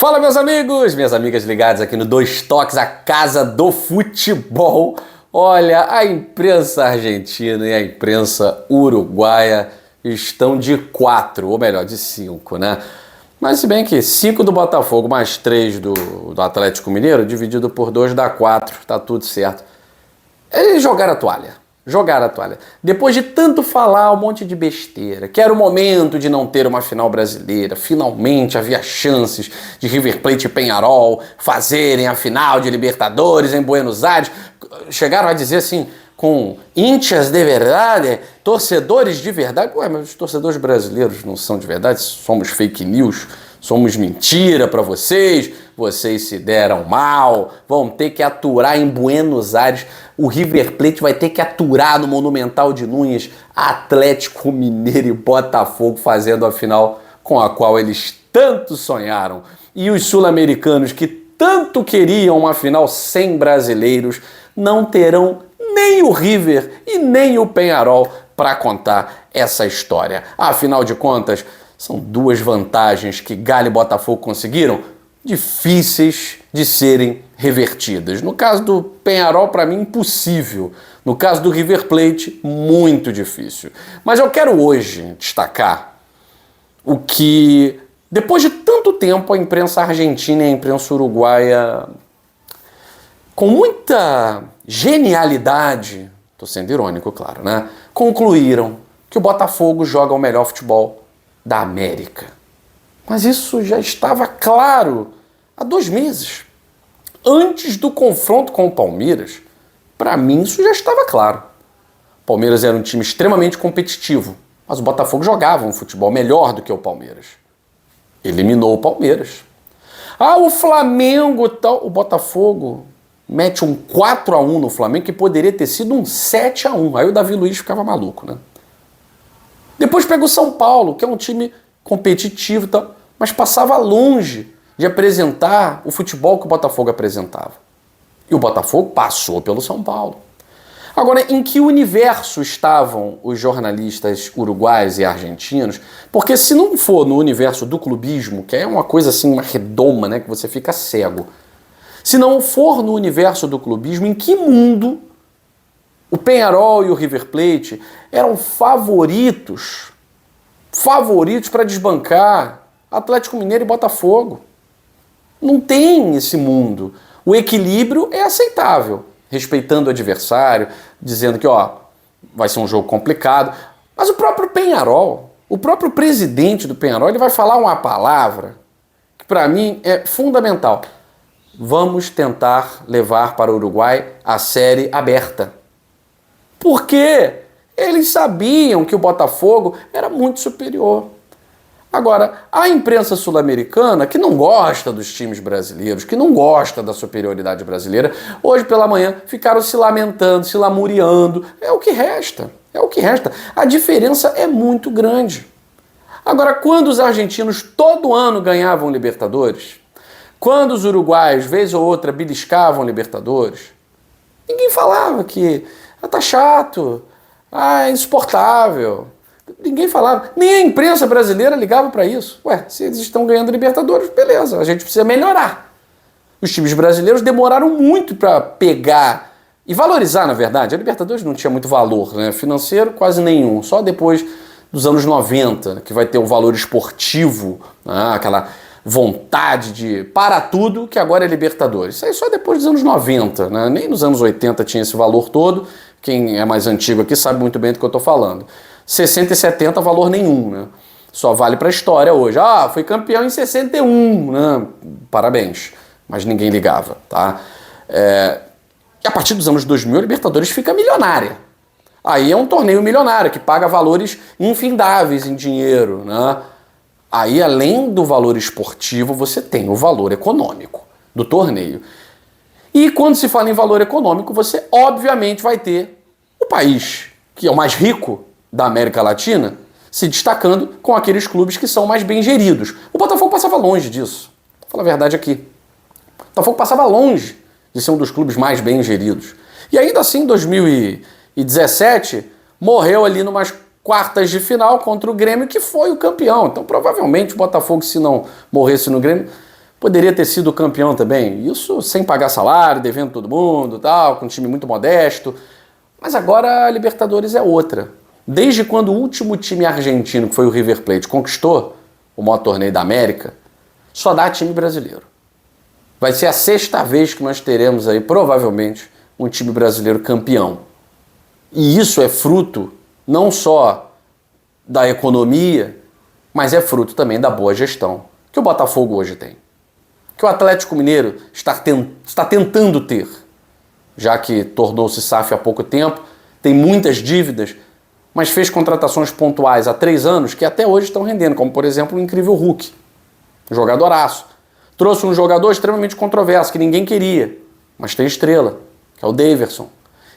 Fala, meus amigos, minhas amigas ligadas aqui no Dois Toques, a casa do futebol. Olha, a imprensa argentina e a imprensa uruguaia estão de 4, ou melhor, de 5, né? Mas se bem que 5 do Botafogo mais 3 do Atlético Mineiro, dividido por 2 dá 4, tá tudo certo. Eles jogaram a toalha. Jogaram a toalha. Depois de tanto falar um monte de besteira, que era o momento de não ter uma final brasileira, finalmente havia chances de River Plate e Peñarol fazerem a final de Libertadores em Buenos Aires. Chegaram a dizer assim, com hinchas de verdade, torcedores de verdade. Ué, mas os torcedores brasileiros não são de verdade, somos fake news, somos mentira para vocês, vocês se deram mal, vão ter que aturar em Buenos Aires, o River Plate vai ter que aturar no Monumental de Núñez, Atlético Mineiro e Botafogo fazendo a final com a qual eles tanto sonharam. E os sul-americanos que tanto queriam uma final sem brasileiros não terão nem o River e nem o Peñarol para contar essa história. Afinal de contas, são duas vantagens que Galo e Botafogo conseguiram, difíceis de serem revertidas. No caso do Peñarol, para mim, impossível. No caso do River Plate, muito difícil. Mas eu quero hoje destacar o que, depois de tanto tempo, a imprensa argentina e a imprensa uruguaia, com muita genialidade, estou sendo irônico, claro, né? Concluíram que o Botafogo joga o melhor futebol da América. Mas isso já estava claro há 2 meses. Antes do confronto com o Palmeiras, para mim isso já estava claro. O Palmeiras era um time extremamente competitivo, mas o Botafogo jogava um futebol melhor do que o Palmeiras. Eliminou o Palmeiras. O Flamengo tal, o Botafogo mete um 4-1 no Flamengo que poderia ter sido um 7-1. Aí o Davi Luiz ficava maluco, né? Depois pega o São Paulo, que é um time competitivo, mas passava longe de apresentar o futebol que o Botafogo apresentava. E o Botafogo passou pelo São Paulo. Agora, em que universo estavam os jornalistas uruguaios e argentinos? Porque se não for no universo do clubismo, que é uma coisa assim, uma redoma, né, que você fica cego. Se não for no universo do clubismo, em que mundo o Peñarol e o River Plate eram favoritos para desbancar Atlético Mineiro e Botafogo? Não tem esse mundo. O equilíbrio é aceitável, respeitando o adversário, dizendo que vai ser um jogo complicado. Mas o próprio Peñarol, o próprio presidente do Peñarol, ele vai falar uma palavra que para mim é fundamental. Vamos tentar levar para o Uruguai a série aberta. Por quê? Eles sabiam que o Botafogo era muito superior. Agora, a imprensa sul-americana, que não gosta dos times brasileiros, que não gosta da superioridade brasileira, hoje pela manhã ficaram se lamentando, se lamuriando. É o que resta. É o que resta. A diferença é muito grande. Agora, quando os argentinos todo ano ganhavam Libertadores, quando os uruguaios, vez ou outra, beliscavam Libertadores, ninguém falava que tá chato, é insuportável. Ninguém falava, nem a imprensa brasileira ligava para isso. Se eles estão ganhando Libertadores, beleza, a gente precisa melhorar. Os times brasileiros demoraram muito para pegar e valorizar, na verdade. A Libertadores não tinha muito valor, né? Financeiro, quase nenhum. Só depois dos anos 90, que vai ter o valor esportivo, né? Aquela vontade de para tudo, que agora é Libertadores. Isso aí só depois dos anos 90, né? Nem nos anos 80 tinha esse valor todo. Quem é mais antigo aqui sabe muito bem do que eu estou falando. 60 e 70, valor nenhum, né? Só vale para a história hoje. Foi campeão em 61, né? Parabéns. Mas ninguém ligava, tá? E a partir dos anos 2000, a Libertadores fica milionária. Aí é um torneio milionário, que paga valores infindáveis em dinheiro, né? Aí, além do valor esportivo, você tem o valor econômico do torneio. E quando se fala em valor econômico, você obviamente vai ter o país que é o mais rico da América Latina se destacando com aqueles clubes que são mais bem geridos. O Botafogo passava longe disso. Vou falar a verdade aqui. O Botafogo passava longe de ser um dos clubes mais bem geridos. E ainda assim, em 2017, morreu ali numas quartas de final contra o Grêmio, que foi o campeão. Então, provavelmente, o Botafogo, se não morresse no Grêmio, poderia ter sido campeão também. Isso sem pagar salário, devendo todo mundo, tal, com um time muito modesto. Mas agora a Libertadores é outra. Desde quando o último time argentino, que foi o River Plate, conquistou o maior torneio da América, só dá time brasileiro. Vai ser a 6ª vez que nós teremos aí, provavelmente, um time brasileiro campeão. E isso é fruto não só da economia, mas é fruto também da boa gestão que o Botafogo hoje tem. Que o Atlético Mineiro está tentando ter, já que tornou-se SAF há pouco tempo, tem muitas dívidas, mas fez contratações pontuais há 3 anos que até hoje estão rendendo, como por exemplo o incrível Hulk, um jogadoraço. Trouxe um jogador extremamente controverso, que ninguém queria, mas tem estrela, que é o Daverson.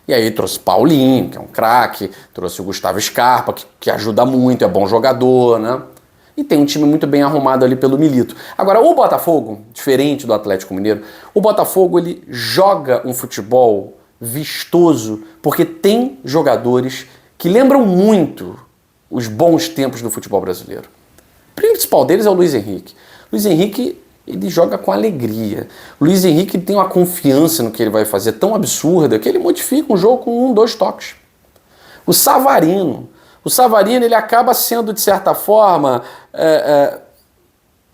E aí trouxe Paulinho, que é um craque, trouxe o Gustavo Scarpa, que ajuda muito, é bom jogador, né? E tem um time muito bem arrumado ali pelo Milito. Agora, o Botafogo, diferente do Atlético Mineiro, o Botafogo ele joga um futebol vistoso porque tem jogadores que lembram muito os bons tempos do futebol brasileiro. O principal deles é o Luiz Henrique. Luiz Henrique, ele joga com alegria. O Luiz Henrique tem uma confiança no que ele vai fazer tão absurda que ele modifica um jogo com 1, 2 toques. O Savarino, ele acaba sendo, de certa forma,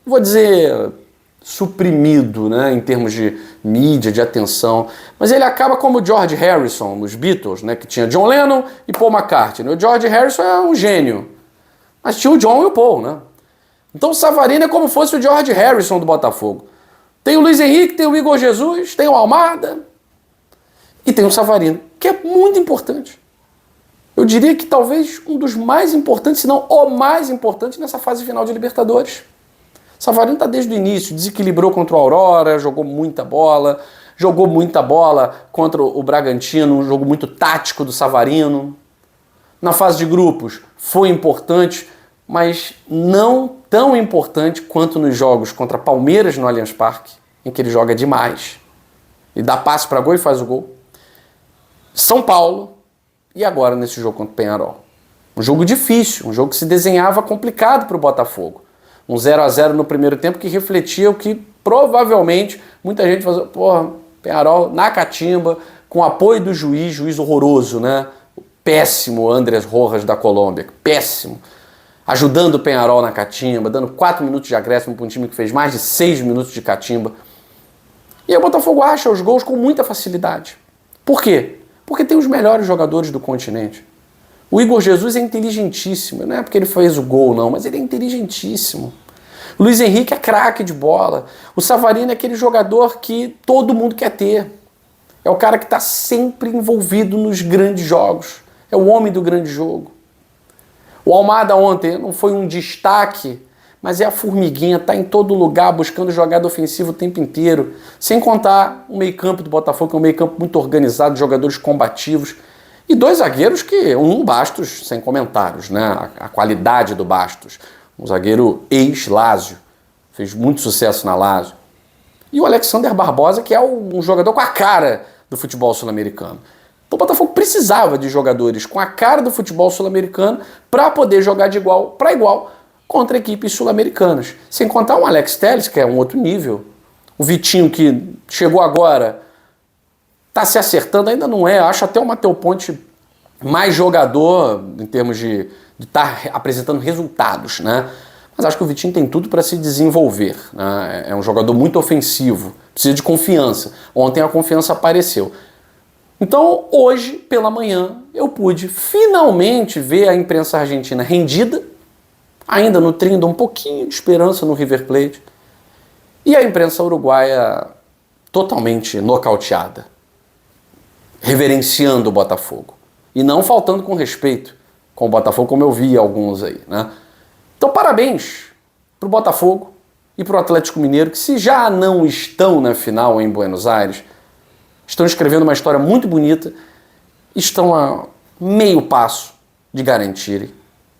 vou dizer, suprimido, né, em termos de mídia, de atenção, mas ele acaba como o George Harrison nos Beatles, né, que tinha John Lennon e Paul McCartney. O George Harrison é um gênio, mas tinha o John e o Paul, né? Então o Savarino é como se fosse o George Harrison do Botafogo. Tem o Luiz Henrique, tem o Igor Jesus, tem o Almada e tem o Savarino, que é muito importante. Eu diria que talvez um dos mais importantes, se não o mais importante nessa fase final de Libertadores. Savarino está desde o início, desequilibrou contra o Aurora, jogou muita bola contra o Bragantino, um jogo muito tático do Savarino. Na fase de grupos foi importante, mas não tão importante quanto nos jogos contra Palmeiras no Allianz Parque, em que ele joga demais. E dá passe para gol e faz o gol. São Paulo e agora nesse jogo contra o Peñarol. Um jogo difícil, um jogo que se desenhava complicado para o Botafogo. Um 0-0 no primeiro tempo que refletia o que provavelmente muita gente fazia. Porra, Peñarol na catimba, com apoio do juiz horroroso, né? O péssimo Andrés Rojas da Colômbia, péssimo. Ajudando o Peñarol na catimba, dando 4 minutos de acréscimo para um time que fez mais de 6 minutos de catimba. E aí o Botafogo acha os gols com muita facilidade. Por quê? Porque tem os melhores jogadores do continente. O Igor Jesus é inteligentíssimo, não é porque ele fez o gol não, mas ele é inteligentíssimo. O Luiz Henrique é craque de bola. O Savarino é aquele jogador que todo mundo quer ter. É o cara que está sempre envolvido nos grandes jogos. É o homem do grande jogo. O Almada ontem não foi um destaque, mas é a formiguinha, está em todo lugar buscando jogada ofensiva o tempo inteiro. Sem contar o meio-campo do Botafogo, que é um meio-campo muito organizado, jogadores combativos. E 2 zagueiros que, Bastos, sem comentários, né? A qualidade do Bastos. Um zagueiro ex-Lazio, fez muito sucesso na Lazio. E o Alexander Barbosa, que é um jogador com a cara do futebol sul-americano. Então o Botafogo precisava de jogadores com a cara do futebol sul-americano para poder jogar de igual para igual contra equipes sul-americanas. Sem contar o Alex Telles, que é um outro nível. O Vitinho, que chegou agora, está se acertando, ainda não é. Acho até o Matheus Ponte mais jogador em termos de estar apresentando resultados, né? Mas acho que o Vitinho tem tudo para se desenvolver, né? É um jogador muito ofensivo, precisa de confiança. Ontem a confiança apareceu. Então, hoje, pela manhã, eu pude finalmente ver a imprensa argentina rendida, ainda nutrindo um pouquinho de esperança no River Plate, e a imprensa uruguaia totalmente nocauteada, reverenciando o Botafogo. E não faltando com respeito com o Botafogo, como eu vi alguns aí, né? Então, parabéns para o Botafogo e para o Atlético Mineiro, que se já não estão na final em Buenos Aires, estão escrevendo uma história muito bonita, estão a meio passo de garantirem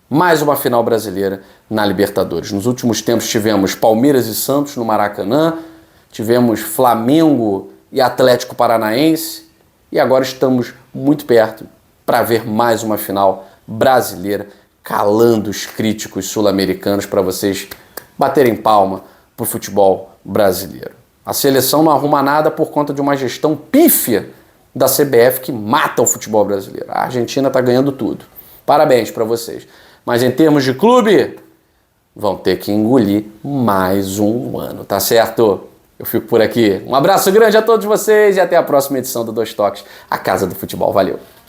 mais uma final brasileira na Libertadores. Nos últimos tempos tivemos Palmeiras e Santos no Maracanã, tivemos Flamengo e Atlético Paranaense, e agora estamos muito perto para ver mais uma final brasileira, calando os críticos sul-americanos para vocês baterem palma para o futebol brasileiro. A seleção não arruma nada por conta de uma gestão pífia da CBF que mata o futebol brasileiro. A Argentina está ganhando tudo. Parabéns para vocês. Mas em termos de clube, vão ter que engolir mais um ano, tá certo? Eu fico por aqui. Um abraço grande a todos vocês e até a próxima edição do Dois Toques, a Casa do Futebol. Valeu!